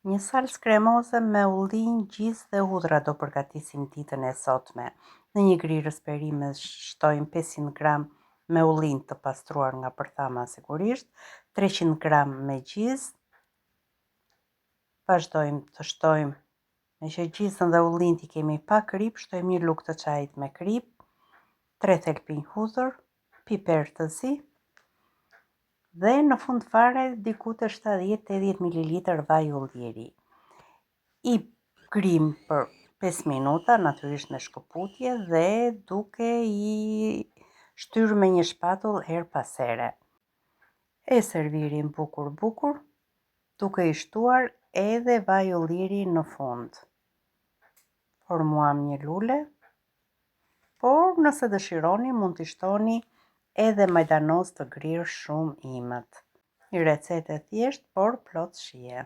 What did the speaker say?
Një salsë kremoze me ullin, gjizë dhe hudhra do përgatisim ditën e sotme. Në një grirës perime shtojmë 500 gram me ullin të pastruar nga përthama sigurisht, 300 gram me gjizë, vazhdojmë të shtojmë me që gjizën dhe ullin t'i kemi pa krip, shtojmë një lugë të çajit me krip, 3 thelpinj hudhër, piper të zi, dhe në fund fare diku të 70-80 ml vaj ulliri. I grim për 5 minuta, natyrisht me shkëputje dhe duke i shtyrë me një shpatull her pas here. E servirin bukur, duke i shtuar edhe vaj ulliri në fund. Formuam një lule, por nëse dëshironi mund t'i shtoni edhe majdanoz të grirë shumë imët. Një recetë e thjeshtë, por plot shije.